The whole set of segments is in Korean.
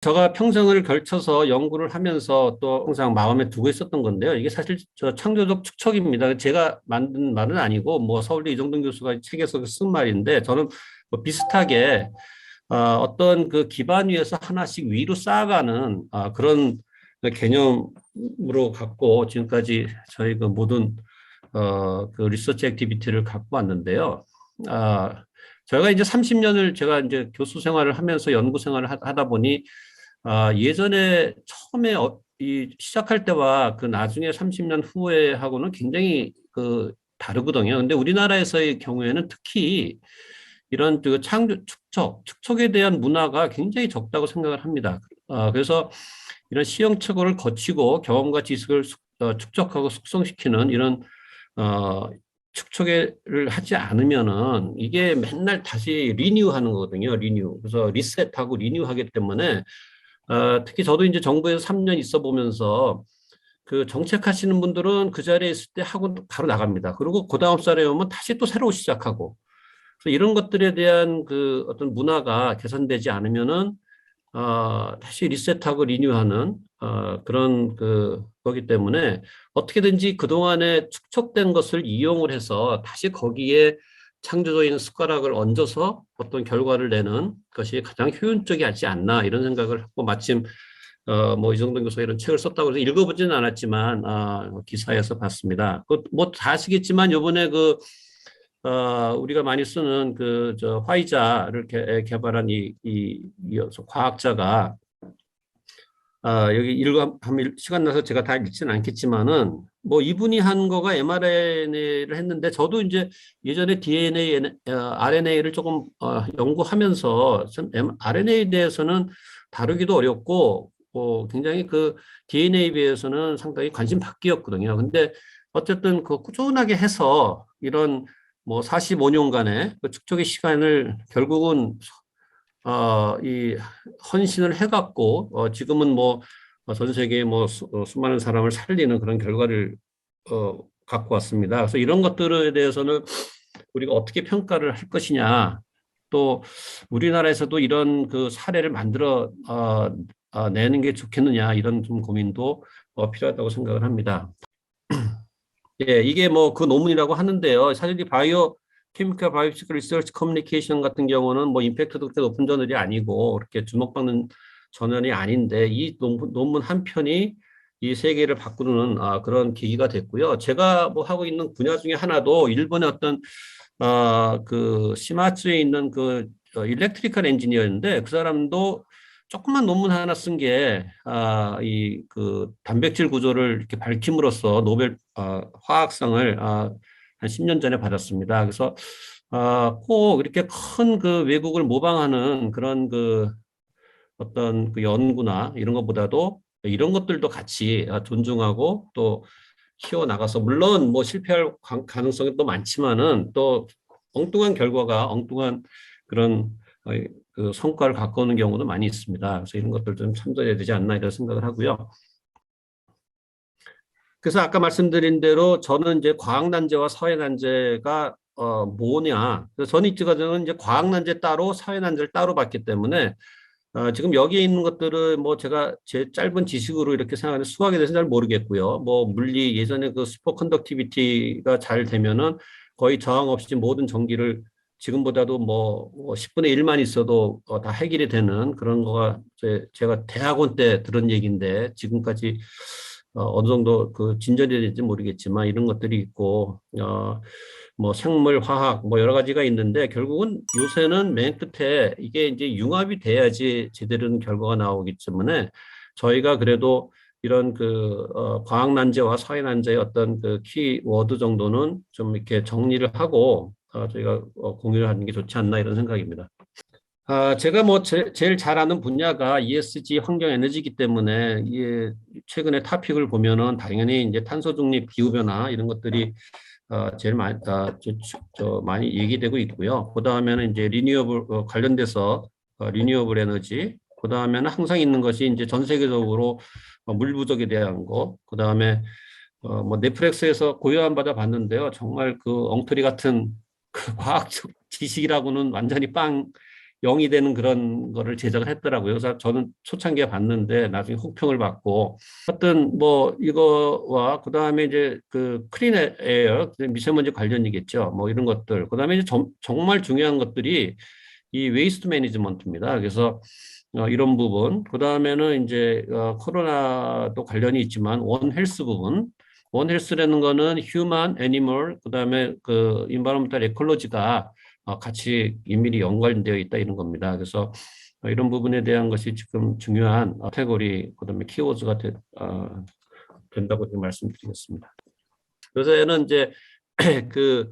제가 평생을 걸쳐서 연구를 하면서 또 항상 마음에 두고 있었던 건데요. 이게 사실 저 창조적 축척입니다. 제가 만든 말은 아니고 뭐 서울대 이정돈 교수가 책에서 쓴 말인데 저는 뭐 비슷하게 어떤 그 기반 위에서 하나씩 위로 쌓아가는 그런 개념으로 갖고 지금까지 저희 그 모든 그 리서치 액티비티를 갖고 왔는데요. 저희가 이제 30년을 제가 이제 교수 생활을 하면서 연구 생활을 하다 보니 예전에 처음에 이 시작할 때와 그 나중에 30년 후에 하고는 굉장히 그 다르거든요. 근데 우리나라에서의 경우에는 특히 이런 그 창조 축척에 대한 문화가 굉장히 적다고 생각을 합니다. 그래서 이런 시행착오를 거치고 경험과 지식을 축적하고 숙성시키는 이런 축척을 하지 않으면은 이게 맨날 다시 리뉴하는 거거든요. 리뉴. 그래서 리셋하고 리뉴하기 때문에 특히 저도 이제 정부에서 3년 있어 보면서 그 정책하시는 분들은 그 자리에 있을 때 하고 바로 나갑니다. 그리고 그 다음 살에 오면 다시 또 새로 시작하고. 그래서 이런 것들에 대한 그 어떤 문화가 개선되지 않으면은 다시 리셋하고 리뉴하는 그런 거기 때문에 어떻게든지 그동안에 축적된 것을 이용을 해서 다시 거기에 창조적인 숟가락을 얹어서 어떤 결과를 내는 것이 가장 효율적이지 않나 이런 생각을 하고 마침 뭐 이정돈 교수가 이런 책을 썼다고 해서 읽어보지는 않았지만 기사에서 봤습니다. 뭐다 아시겠지만 요번에 우리가 많이 쓰는 저 화이자를 개발한 이 과학자가 여기 하면 시간 나서 제가 다 읽지는 않겠지만은 뭐 이분이 한 거가 mRNA를 했는데 저도 이제 예전에 DNA, RNA를 조금 연구하면서 참 RNA에 대해서는 다루기도 어렵고 굉장히 그 DNA에 비해서는 상당히 관심 밖이었거든요. 근데 어쨌든 그 꾸준하게 해서 이런 뭐 45년간의 그 축적의 시간을 결국은 이 헌신을 해갖고 지금은 뭐 전 세계에 뭐 수많은 사람을 살리는 그런 결과를 갖고 왔습니다. 그래서 이런 것들에 대해서는 우리가 어떻게 평가를 할 것이냐, 또 우리나라에서도 이런 그 사례를 만들어 내는 게 좋겠느냐 이런 좀 고민도 필요하다고 생각을 합니다. 예, 이게 뭐 그 논문이라고 하는데요. 사실 이 바이오 케미컬 바이오피지컬 리서치 커뮤니케이션 같은 경우는 뭐 임팩트도 그렇게 높은 저널이 아니고 그렇게 주목받는 저널이 아닌데 이 논문 한 편이 이 세계를 바꾸는 그런 계기가 됐고요. 제가 뭐 하고 있는 분야 중에 하나도 일본의 어떤 그 시마츠에 있는 그 일렉트리컬 엔지니어인데 그 사람도 조그만 논문 하나 쓴 게, 이 그 단백질 구조를 이렇게 밝힘으로써 노벨 화학상을 한 10년 전에 받았습니다. 그래서 꼭 이렇게 큰 그 외국을 모방하는 그런 그 어떤 그 연구나 이런 것보다도 이런 것들도 같이 존중하고 또 키워 나가서 물론 뭐 실패할 가능성이 또 많지만은 또 엉뚱한 결과가 엉뚱한 그런 그 성과를 갖고 오는 경우도 많이 있습니다. 그래서 이런 것들 좀 참조해야 되지 않나 이런 생각을 하고요. 그래서 아까 말씀드린 대로 저는 이제 과학난제와 사회난제가 뭐냐. 그래서 저는 이제 과학난제 따로 사회난제를 따로 봤기 때문에 지금 여기에 있는 것들은 뭐 제가 제 짧은 지식으로 이렇게 생각하는 수학에 대해서 잘 모르겠고요. 뭐 물리 예전에 그 슈퍼컨덕티비티가 잘 되면은 거의 저항 없이 모든 전기를 지금보다도 뭐 10분의 1만 있어도 다 해결이 되는 그런 거가 제가 대학원 때 들은 얘기인데 지금까지 어느 정도 그 진전이 될지 모르겠지만 이런 것들이 있고 뭐 생물, 화학 뭐 여러 가지가 있는데 결국은 요새는 맨 끝에 이게 이제 융합이 돼야지 제대로 된 결과가 나오기 때문에 저희가 그래도 이런 과학 난제와 사회 난제의 어떤 그 키워드 정도는 좀 이렇게 정리를 하고 저희가 공유를 하는 게 좋지 않나 이런 생각입니다. 제가 뭐 제일 잘 아는 분야가 ESG 환경 에너지이기 때문에 이게 최근에 토픽을 보면은 당연히 이제 탄소 중립 기후 변화 이런 것들이 제일 많이 많이 얘기되고 있고요. 그 다음에는 이제 리뉴어블 관련돼서 리뉴어블 에너지. 그 다음에는 항상 있는 것이 이제 전 세계적으로 물 부족에 대한 거. 그 다음에 뭐 넷플릭스에서 고요한 바다 봤는데요. 정말 그 엉터리 같은 그 과학적 지식이라고는 완전히 0이 되는 그런 거를 제작을 했더라고요. 그래서 저는 초창기에 봤는데 나중에 혹평을 받고 하여튼 뭐 이거와 그다음에 이제 그 클린 에어 미세먼지 관련이겠죠. 뭐 이런 것들. 그다음에 이제 정말 중요한 것들이 이 웨이스트 매니지먼트입니다. 그래서 이런 부분, 그 다음에는 이제 코로나도 관련이 있지만 원 헬스 부분, 원 헬스라는 거는 휴먼, 애니멀, 그 다음에 그 인바이러먼탈 에콜로지가 같이 긴밀히 연관되어 있다 이런 겁니다. 그래서 이런 부분에 대한 것이 지금 중요한 카테고리, 그 다음에 키워드가 된다고 말씀드리겠습니다. 요새는 이제 그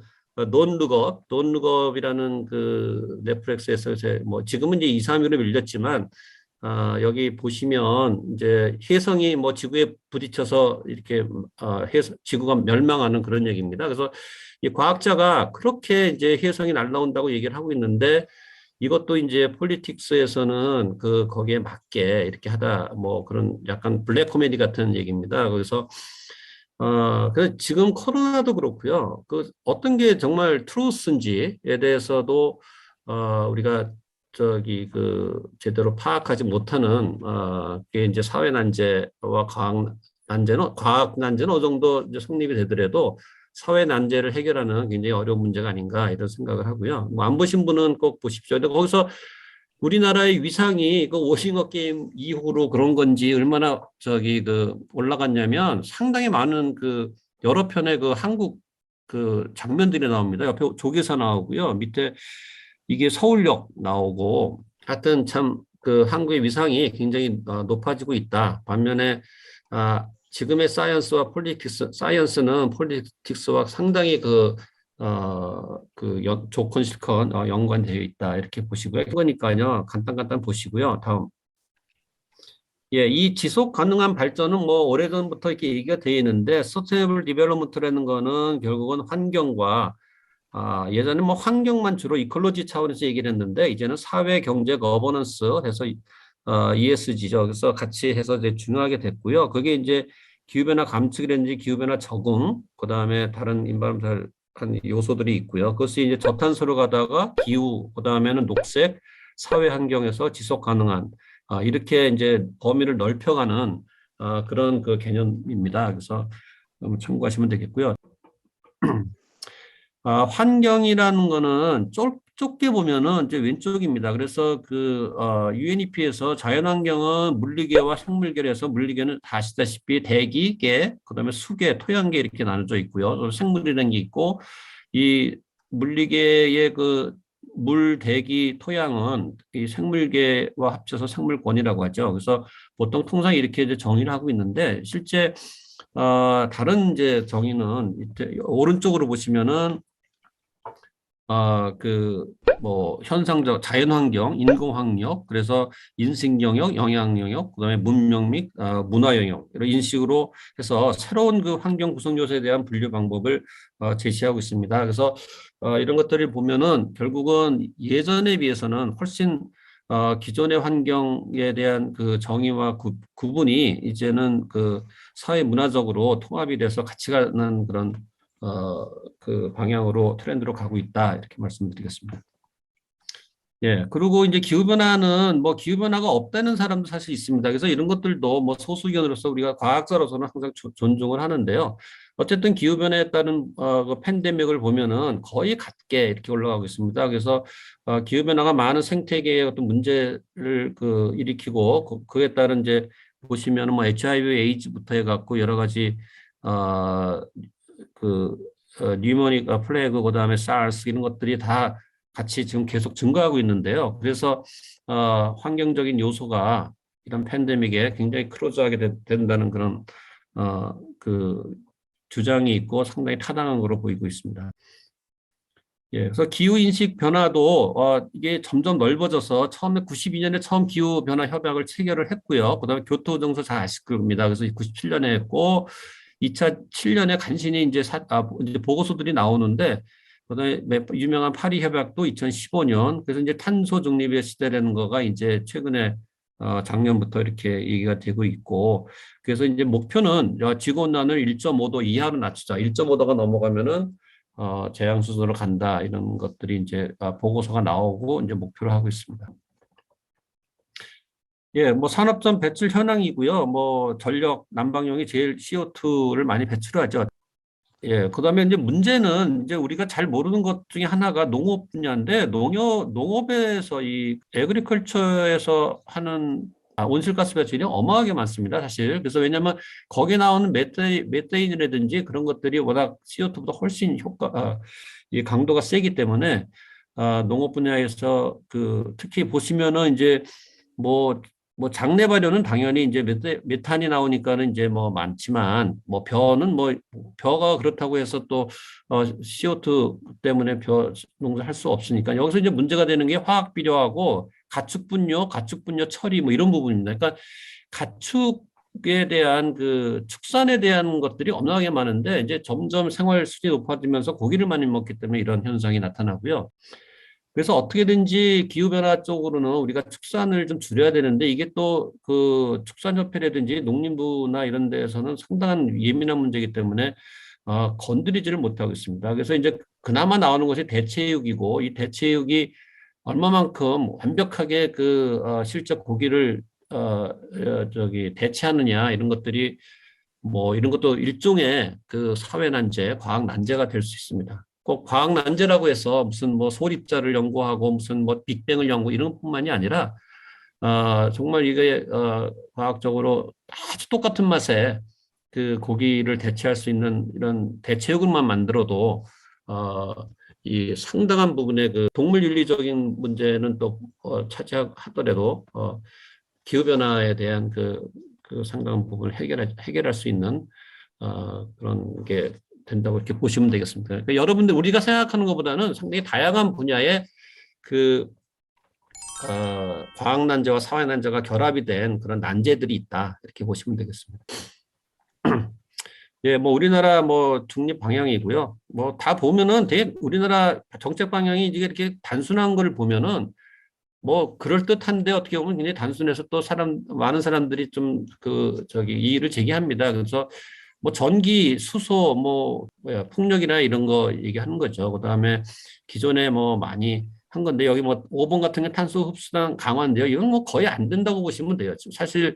논룩업이라는 그 넷플릭스에서 이제 뭐 지금은 이제 2, 3위로 밀렸지만 여기 보시면 이제 혜성이 뭐 지구에 부딪혀서 이렇게 지구가 멸망하는 그런 얘기입니다. 그래서 이 과학자가 그렇게 이제 혜성이 날라온다고 얘기를 하고 있는데 이것도 이제 폴리틱스에서는 그 거기에 맞게 이렇게 하다 뭐 그런 약간 블랙 코미디 같은 얘기입니다. 그래서 그 지금 코로나도 그렇고요. 그 어떤 게 정말 트루스인지에 대해서도 우리가 저기 그 제대로 파악하지 못하는 게 이제 사회 난제와 과학 난제는 어느 정도 이제 성립이 되더라도 사회 난제를 해결하는 굉장히 어려운 문제가 아닌가 이런 생각을 하고요. 뭐 안 보신 분은 꼭 보십시오. 근데 거기서 우리나라의 위상이 그 오징어 게임 이후로 그런 건지 얼마나 저기 그 올라갔냐면 상당히 많은 그 여러 편의 그 한국 그 장면들이 나옵니다. 옆에 조계사 나오고요. 밑에 이게 서울역 나오고 하여튼 참 그 한국의 위상이 굉장히 높아지고 있다. 반면에 지금의 사이언스는 폴리틱스와 상당히 좋건 싫건 연관되어 있다. 이렇게 보시고요. 그러니까요. 간단간단 보시고요. 다음. 예, 이 지속 가능한 발전은 뭐 오래전부터 이렇게 얘기가 되어 있는데 서스테이너블 디벨롭먼트라는 거는 결국은 환경과 예전에 뭐 환경만 주로 이콜로지 차원에서 얘기를 했는데 이제는 사회, 경제, 거버넌스 해서 ESG죠. 그래서 같이 해서 이제 중요하게 됐고요. 그게 이제 기후변화 감축이라든지 기후변화 적응, 그다음에 다른 인바이러먼탈 한 요소들이 있고요. 그것이 이제 저탄소로 가다가 기후, 그다음에는 녹색, 사회 환경에서 지속 가능한 이렇게 이제 범위를 넓혀가는 그런 그 개념입니다. 그래서 참고하시면 되겠고요. 환경이라는 거는 좁게 보면은 이제 왼쪽입니다. 그래서 UNEP에서 자연환경은 물리계와 생물계에서 물리계는 다 아시다시피 대기, 계, 그다음에 수계, 토양계 이렇게 나눠져 있고요. 생물이라는 게 있고 이 물리계의 그 물, 대기, 토양은 이 생물계와 합쳐서 생물권이라고 하죠. 그래서 보통 통상 이렇게 이제 정의를 하고 있는데 실제 다른 이제 정의는 오른쪽으로 보시면은 뭐 현상적 자연환경, 인공학력, 그래서 인식영역, 영향영역, 그다음에 문명 및 문화영역 이런 식으로 해서 새로운 그 환경 구성 요소에 대한 분류 방법을 제시하고 있습니다. 그래서 이런 것들을 보면은 결국은 예전에 비해서는 훨씬 기존의 환경에 대한 그 정의와 구분이 이제는 그 사회 문화적으로 통합이 돼서 같이 가는 그런 그 방향으로 트렌드로 가고 있다 이렇게 말씀드리겠습니다. 예, 그리고 이제 기후변화는 뭐 기후변화가 없다는 사람도 사실 있습니다. 그래서 이런 것들도 뭐 소수 의견으로서 우리가 과학자로서는 항상 존중을 하는데요. 어쨌든 기후변화에 따른 그 팬데믹을 보면은 거의 같게 이렇게 올라가고 있습니다. 그래서 기후변화가 많은 생태계의 어떤 문제를 일으키고 그에 따른 이제 보시면은 뭐 HIV, 에이즈부터 해갖고 여러 가지 어, 뉴모닉 플래그, 그다음에 사르스 이런 것들이 다 같이 지금 계속 증가하고 있는데요. 그래서 환경적인 요소가 이런 팬데믹에 굉장히 크로즈하게 된다는 그런 그 주장이 있고 상당히 타당한 것으로 보이고 있습니다. 예, 그래서 기후 인식 변화도 이게 점점 넓어져서 처음에 92년에 처음 기후 변화 협약을 체결을 했고요. 그다음에 교토 정서 잘 아실 겁니다. 그래서 97년에 했고 2007년에 간신히 이제 보고서들이 나오는데 그다음에 유명한 파리 협약도 2015년. 그래서 이제 탄소 중립의 시대라는 거가 이제 최근에 작년부터 이렇게 얘기가 되고 있고 그래서 이제 목표는 지구 온난을 1.5도 이하로 낮추자. 1.5도가 넘어가면은 제왕 수준으로 간다 이런 것들이 이제 보고서가 나오고 이제 목표로 하고 있습니다. 예, 뭐 산업전 배출 현황이고요. 뭐 전력 난방용이 제일 CO2를 많이 배출하죠. 예, 그다음에 이제 문제는 이제 우리가 잘 모르는 것 중에 하나가 농업 분야인데 농업에서 이 에그리컬처에서 하는 온실가스 배출이 어마어마하게 많습니다, 사실. 그래서 왜냐하면 거기에 나오는 메테인이라든지 그런 것들이 워낙 CO2보다 훨씬 이 강도가 세기 때문에 농업 분야에서 그 특히 보시면은 이제 뭐, 뭐 장내 발효는 당연히 이제 메탄이 나오니까는 이제 뭐 많지만 뭐 벼는 뭐 벼가 그렇다고 해서 또 CO2 때문에 벼 농사할 수 없으니까 여기서 이제 문제가 되는 게 화학 비료하고 가축분뇨 처리 뭐 이런 부분입니다. 그러니까 가축에 대한 그 축산에 대한 것들이 어마어마하게 많은데 이제 점점 생활 수준이 높아지면서 고기를 많이 먹기 때문에 이런 현상이 나타나고요. 그래서 어떻게든지 기후변화 쪽으로는 우리가 축산을 좀 줄여야 되는데 이게 또 그 축산협회라든지 농림부나 이런 데에서는 상당한 예민한 문제이기 때문에 건드리지를 못하고 있습니다. 그래서 이제 그나마 나오는 것이 대체육이고 이 대체육이 얼마만큼 완벽하게 그 실적 고기를 저기 대체하느냐 이런 것들이 뭐 이런 것도 일종의 그 사회 난제, 과학 난제가 될 수 있습니다. 꼭 과학 난제라고 해서 무슨 뭐 소립자를 연구하고 무슨 뭐 빅뱅을 연구 이런 뿐만이 아니라 정말 이게 과학적으로 아주 똑같은 맛에 그 고기를 대체할 수 있는 이런 대체육만 만들어도 이 상당한 부분의 그 동물 윤리적인 문제는 또 차지하더라도 기후 변화에 대한 그 상당한 부분을 해결할 수 있는 그런 게 된다고 이렇게 보시면 되겠습니다. 그러니까 여러분들 우리가 생각하는 것보다는 상당히 다양한 분야의 그 과학 난제와 사회 난제가 결합이 된 그런 난제들이 있다 이렇게 보시면 되겠습니다. 예, 뭐 우리나라 뭐 중립 방향이고요. 뭐 다 보면은 되게 우리나라 정책 방향이 이게 이렇게 단순한 걸 보면은 뭐 그럴듯한데 어떻게 보면 굉장히 단순해서 또 많은 사람들이 좀 그 저기 이의를 제기합니다. 그래서 뭐 전기, 수소, 뭐 뭐야, 풍력이나 이런 거 얘기하는 거죠. 그다음에 기존에 뭐 많이 한 건데 여기 뭐 5번 같은 게 탄소 흡수량 강화인데요. 이건 뭐 거의 안 된다고 보시면 돼요. 지금 사실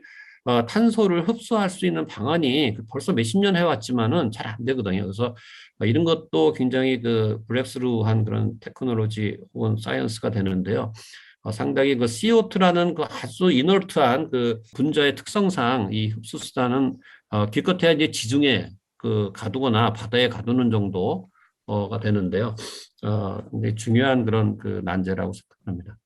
탄소를 흡수할 수 있는 방안이 벌써 몇십 년 해왔지만은 잘 안 되거든요. 그래서 이런 것도 굉장히 그 브렉스루한 그런 테크놀로지 혹은 사이언스가 되는데요. 상당히 그 CO2라는 그 아주 이너트한 그 분자의 특성상 이 흡수수단은 기껏해야 이제 지중해 그 가두거나 바다에 가두는 정도가 되는데요. 굉장히 중요한 그런 그 난제라고 생각합니다.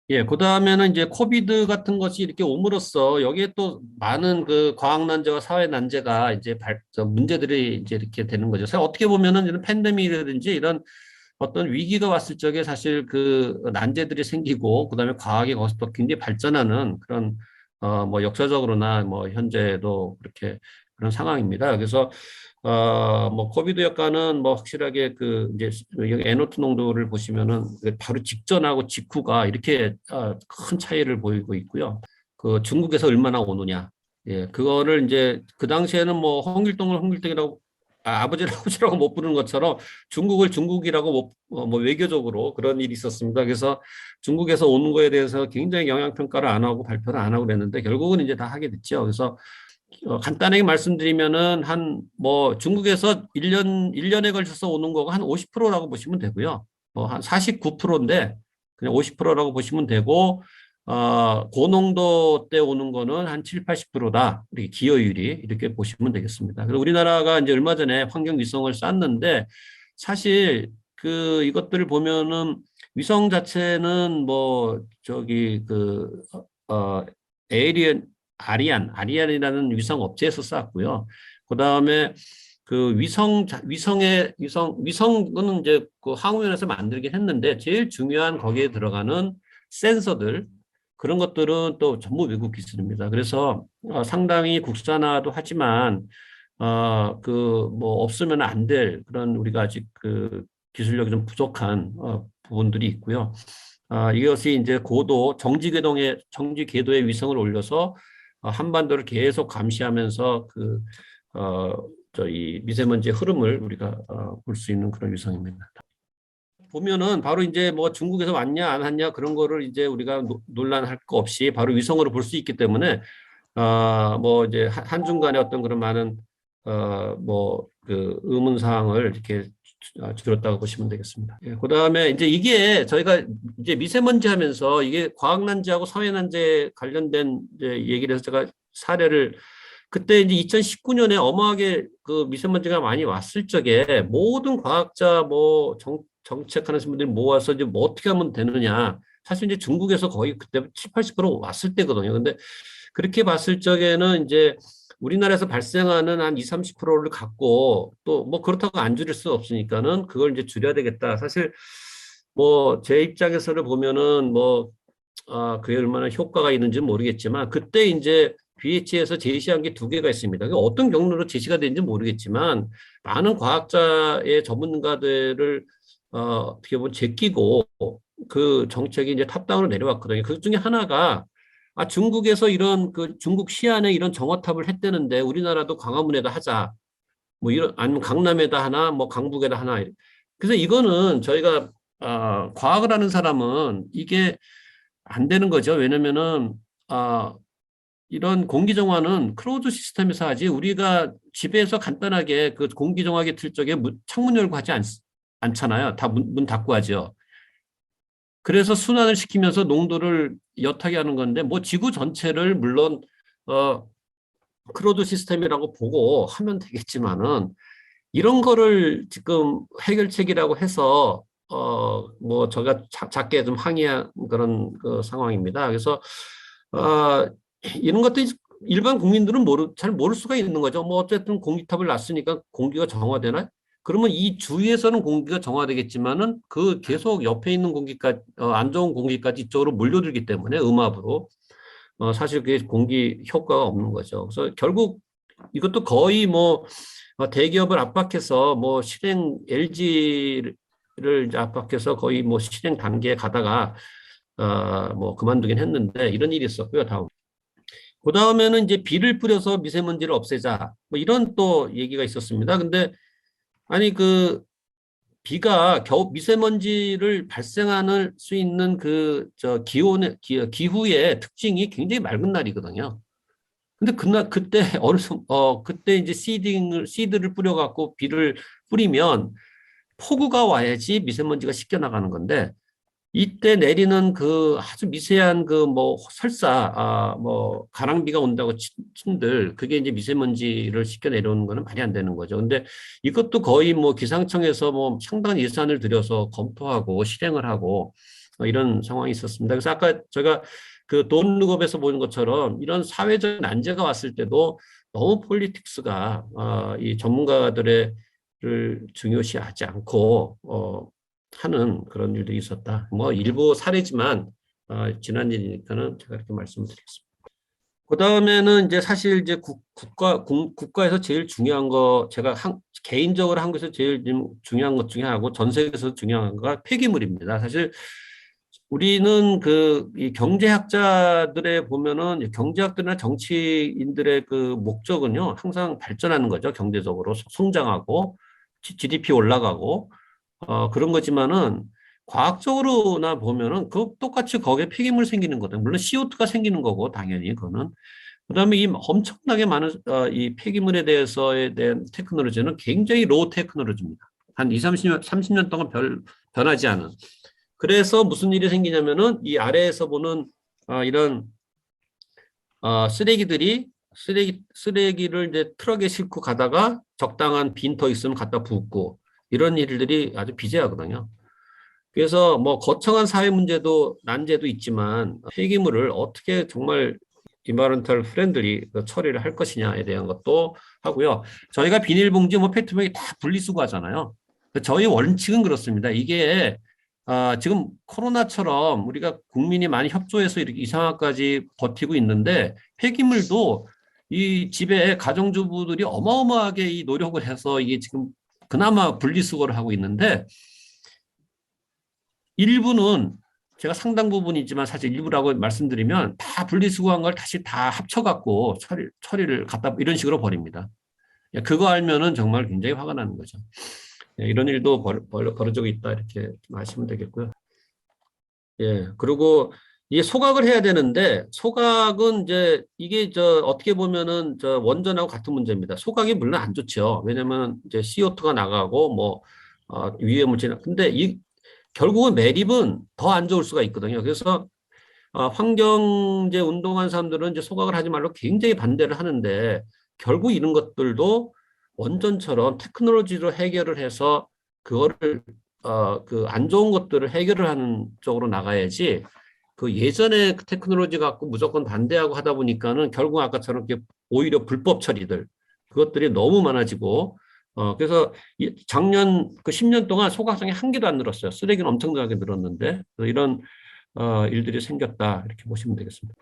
예, 그 다음에는 이제 코비드 같은 것이 이렇게 옴으로써 여기에 또 많은 그 과학 난제와 사회 난제가 이제 문제들이 이제 이렇게 되는 거죠. 그래서 어떻게 보면은 이런 팬데믹이라든지 이런 어떤 위기가 왔을 적에 사실 그 난제들이 생기고 그다음에 과학이 거기서 또 굉장히 발전하는 그런 뭐 역사적으로나 뭐 현재도 그렇게 그런 상황입니다. 그래서 뭐 코비드 효과는 뭐 확실하게 그 이제 여기 N2 농도를 보시면은 바로 직전하고 직후가 이렇게 큰 차이를 보이고 있고요. 그 중국에서 얼마나 오느냐. 예, 그거를 이제 그 당시에는 뭐 홍길동을 홍길동이라고 아버지를 아버지라고 못 부르는 것처럼 중국을 중국이라고 뭐 외교적으로 그런 일이 있었습니다. 그래서 중국에서 오는 거에 대해서 굉장히 영향평가를 안 하고 발표를 안 하고 그랬는데 결국은 이제 다 하게 됐죠. 그래서 간단하게 말씀드리면은 한 뭐 중국에서 1년에 걸쳐서 오는 거가 한 50%라고 보시면 되고요. 한 49%인데 그냥 50%라고 보시면 되고 고농도 때 오는 거는 한 7, 80%다. 이렇게 기여율이 이렇게 보시면 되겠습니다. 그리고 우리나라가 이제 얼마 전에 환경 위성을 쐈는데 사실 그 이것들을 보면은 위성 자체는 뭐 저기 에이리언 아리안이라는 위성 업체에서 쐈고요. 그다음에 그 위성은 이제 그 항우연에서 만들긴 했는데 제일 중요한 거기에 들어가는 센서들 그런 것들은 또 전부 외국 기술입니다. 그래서 상당히 국산화도 하지만 그 뭐 없으면 안 될 그런 우리가 아직 그 기술력이 좀 부족한 부분들이 있고요. 이것이 이제 정지 궤도에 위성을 올려서 한반도를 계속 감시하면서 이 미세먼지의 흐름을 우리가 볼 수 있는 그런 위성입니다. 보면은 바로 이제 뭐 중국에서 왔냐 안 왔냐 그런 거를 이제 우리가 논란할 거 없이 바로 위성으로 볼 수 있기 때문에 뭐 이제 한중간에 어떤 그런 많은 뭐 그 의문 사항을 이렇게 줄였다고 보시면 되겠습니다. 예, 그다음에 이제 이게 저희가 이제 미세먼지 하면서 이게 과학난지하고 사회난지에 관련된 이제 얘기를 해서 제가 사례를 그때 이제 2019년에 어마하게 그 미세먼지가 많이 왔을 적에 모든 과학자 뭐 정책하는 분들이 모아서 이제 뭐 어떻게 하면 되느냐. 사실 이제 중국에서 거의 그때 7, 80% 왔을 때거든요. 근데 그렇게 봤을 적에는 이제 우리나라에서 발생하는 한 20, 30%를 갖고 또 뭐 그렇다고 안 줄일 수 없으니까는 그걸 이제 줄여야 되겠다. 사실 뭐 제 입장에서를 보면은 뭐 그게 얼마나 효과가 있는지는 모르겠지만 그때 이제 BH에서 제시한 게 두 개가 있습니다. 어떤 경로로 제시가 되는지 모르겠지만 많은 과학자의 전문가들을 어떻게 보면 제끼고 그 정책이 이제 탑다운으로 내려왔거든요. 그 중에 하나가 중국에서 이런 그 중국 시안에 이런 정화탑을 했대는데 우리나라도 광화문에다 하자. 뭐 이런 아니면 강남에다 하나, 뭐 강북에다 하나. 그래서 이거는 저희가 과학을 하는 사람은 이게 안 되는 거죠. 왜냐면은 이런 공기 정화는 크로즈 시스템에서 하지 우리가 집에서 간단하게 그 공기 정화기 틀 적에 창문 열고 하지 않잖아요. 다 문 닫고 하죠. 그래서 순환을 시키면서 농도를 옅하게 하는 건데 뭐 지구 전체를 물론 크로즈 시스템이라고 보고 하면 되겠지만은 이런 거를 지금 해결책이라고 해서 뭐 제가 작게 좀 항의한 그런 그 상황입니다. 그래서 이런 것들이 일반 국민들은 잘 모를 수가 있는 거죠. 뭐 어쨌든 공기탑을 놨으니까 공기가 정화되나? 그러면 이 주위에서는 공기가 정화되겠지만은 그 계속 옆에 있는 공기까지 안 좋은 공기까지 이쪽으로 몰려들기 때문에 음압으로 사실 그게 공기 효과가 없는 거죠. 그래서 결국 이것도 거의 뭐 대기업을 압박해서 뭐 실행 LG를 압박해서 거의 뭐 실행 단계에 가다가 뭐 그만두긴 했는데 이런 일이 있었고요. 그 다음에는 이제 비를 뿌려서 미세먼지를 없애자 뭐 이런 또 얘기가 있었습니다. 근데 아니 그 비가 겨우 미세먼지를 발생할 수 있는 그 저 기후의 특징이 굉장히 맑은 날이거든요. 근데 그때 그때 이제 시드를 뿌려갖고 비를 뿌리면 폭우가 와야지 미세먼지가 씻겨 나가는 건데 이때 내리는 그 아주 미세한 그 뭐 설사 뭐 가랑비가 온다고 친들 그게 이제 미세먼지를 씻겨 내려오는 거는 말이 안 되는 거죠. 근데 이것도 거의 뭐 기상청에서 뭐 상당한 예산을 들여서 검토하고 실행을 하고 이런 상황이 있었습니다. 그래서 아까 제가 그 돈룩업에서 보는 것처럼 이런 사회적 난제가 왔을 때도 너무 폴리틱스가 이 전문가들의 를 중요시하지 않고 하는 그런 일들이 있었다. 뭐 일부 사례지만 지난 일이니까는 제가 이렇게 말씀을 드리겠습니다. 그 다음에는 이제 사실 이제 국가에서 제일 중요한 거 제가 개인적으로 한국에서 제일 중요한 것 중에 하나고 전 세계에서 중요한 거가 폐기물입니다. 사실 우리는 이 경제학자들의 보면은 경제학들이나 정치인들의 그 목적은요 항상 발전하는 거죠. 경제적으로 성장하고 GDP 올라가고 그런 거지만은 과학적으로나 보면은 그 똑같이 거기에 폐기물 생기는 거든. 물론 CO2가 생기는 거고 당연히 그거는. 그다음에 이 엄청나게 많은 이 폐기물에 대한 테크놀로지는 굉장히 로우 테크놀로지입니다. 한 2, 30년 동안 변하지 않은. 그래서 무슨 일이 생기냐면은 이 아래에서 보는 이런 쓰레기를 이제 트럭에 싣고 가다가 적당한 빈터 있으면 갖다 붓고 이런 일들이 아주 비재하거든요. 그래서 뭐 거창한 사회 문제도 난제도 있지만 폐기물을 어떻게 정말 이마런탈 프렌들리 처리를 할 것이냐에 대한 것도 하고요. 저희가 비닐봉지 뭐 페트병이 다 분리수거하잖아요. 저희 원칙은 그렇습니다. 이게 지금 코로나처럼 우리가 국민이 많이 협조해서 이렇게 이 상황까지 버티고 있는데 폐기물도 이 집에 가정주부들이 어마어마하게 이 노력을 해서 이게 지금 그나마 분리수거를 하고 있는데 일부는 제가 상당 부분이지만 사실 일부라고 말씀드리면 다 분리수거한 걸 다시 다 합쳐갖고 처리를 갖다 이런 식으로 버립니다. 그거 알면은 정말 굉장히 화가 나는 거죠. 이런 일도 벌어지고 있다 이렇게 아시면 되겠고요. 예, 그리고 이게 소각을 해야 되는데 소각은 이제 이게 어떻게 보면은 원전하고 같은 문제입니다. 소각이 물론 안 좋죠. 왜냐면 이제 CO2가 나가고 뭐 유해 물질. 근데 결국은 매립은 더 안 좋을 수가 있거든요. 그래서 환경제 운동한 사람들은 이제 소각을 하지 말고 굉장히 반대를 하는데 결국 이런 것들도 원전처럼 테크놀로지로 해결을 해서 그거를 그 안 좋은 것들을 해결을 하는 쪽으로 나가야지 그 예전에 그 테크놀로지 갖고 무조건 반대하고 하다 보니까는 결국 아까처럼 이렇게 오히려 불법 처리들 그것들이 너무 많아지고 그래서 작년 그 10년 동안 소각성이 한 개도 안 늘었어요. 쓰레기는 엄청나게 늘었는데 이런 일들이 생겼다 이렇게 보시면 되겠습니다.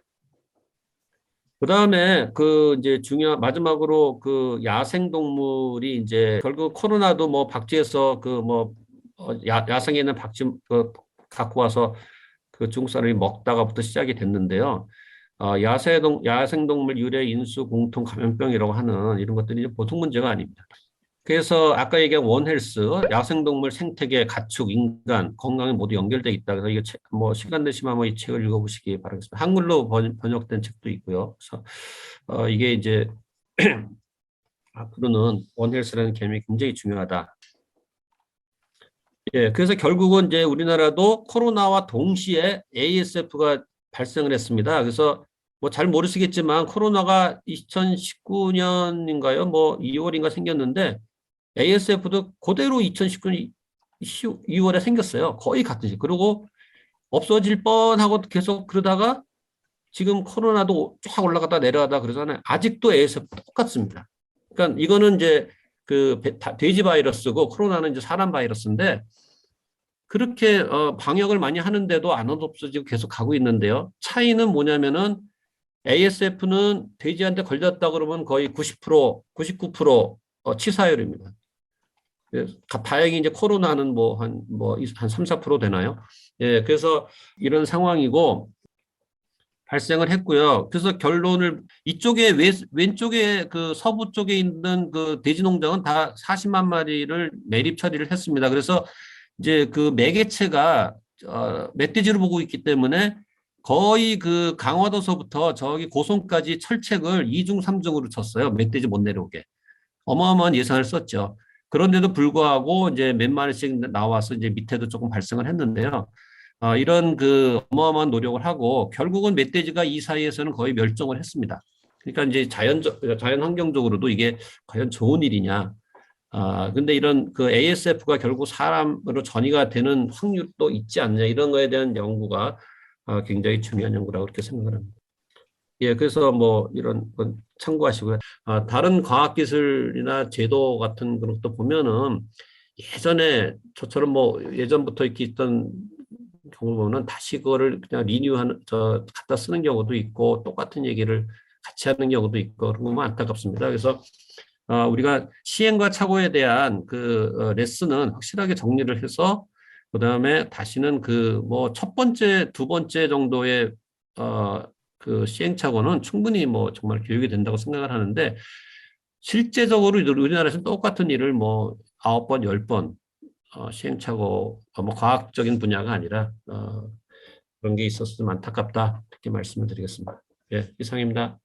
그다음에 그 이제 마지막으로 그 야생 동물이 이제 결국 코로나도 뭐 박쥐에서 그 뭐 야생에 있는 박쥐 갖고 와서 그 중국 사람이 먹다가부터 시작이 됐는데요. 야생동물 유래 인수 공통 감염병이라고 하는 이런 것들이 보통 문제가 아닙니다. 그래서 아까 얘기한 원헬스, 야생동물 생태계, 가축, 인간, 건강에 모두 연결돼 있다. 그래서 이거 뭐 시간 되시면 한번 이 책을 읽어보시기 바라겠습니다. 한글로 번역된 책도 있고요. 그래서 이게 이제 앞으로는 원헬스라는 개념이 굉장히 중요하다. 예, 그래서 결국은 이제 우리나라도 코로나와 동시에 ASF가 발생을 했습니다. 그래서 뭐 잘 모르시겠지만 코로나가 2019년인가요? 뭐 2월인가 생겼는데 ASF도 그대로 2019년 2월에 생겼어요. 거의 같은 시. 그리고 없어질 뻔하고 계속 그러다가 지금 코로나도 쫙 올라갔다 내려가다 그러잖아요. 아직도 ASF 똑같습니다. 그러니까 이거는 이제 그 돼지 바이러스고 코로나는 이제 사람 바이러스인데 그렇게 방역을 많이 하는데도 안 없어지고 계속 가고 있는데요. 차이는 뭐냐면은 ASF는 돼지한테 걸렸다 그러면 거의 90%, 99% 치사율입니다. 다행히 이제 코로나는 한 3, 4% 되나요? 예, 그래서 이런 상황이고 발생을 했고요. 그래서 결론을 이쪽에 왼쪽에 그 서부 쪽에 있는 그 돼지 농장은 다 40만 마리를 매립 처리를 했습니다. 그래서 이제 그 매개체가 멧돼지로 보고 있기 때문에 거의 그 강화도서부터 저기 고성까지 철책을 2중, 3중으로 쳤어요. 멧돼지 못 내려오게. 어마어마한 예산을 썼죠. 그런데도 불구하고 이제 몇 마리씩 나와서 이제 밑에도 조금 발생을 했는데요. 이런 그 어마어마한 노력을 하고 결국은 멧돼지가 이 사이에서는 거의 멸종을 했습니다. 그러니까 이제 자연 환경적으로도 이게 과연 좋은 일이냐. 근데 이런 그 ASF가 결국 사람으로 전이가 되는 확률도 있지 않냐. 이런 거에 대한 연구가 굉장히 중요한 연구라고 그렇게 생각을 합니다. 예, 그래서 뭐 이런 건 참고하시고요. 다른 과학기술이나 제도 같은 것도 보면은 예전에 저처럼 뭐 예전부터 이렇게 있던 경우 보면 다시 그거를 그냥 갖다 쓰는 경우도 있고 똑같은 얘기를 같이 하는 경우도 있고 그런 거면 안타깝습니다. 그래서 우리가 시행과 착오에 대한 그 레슨은 확실하게 정리를 해서 그다음에 다시는 그 뭐 첫 번째, 두 번째 정도의 그 시행착오는 충분히 뭐 정말 교육이 된다고 생각을 하는데 실제적으로 우리나라에서는 똑같은 일을 뭐 9번, 10번 시행착오 뭐 과학적인 분야가 아니라 그런 게 있었으면 안타깝다 이렇게 말씀을 드리겠습니다. 예, 이상입니다.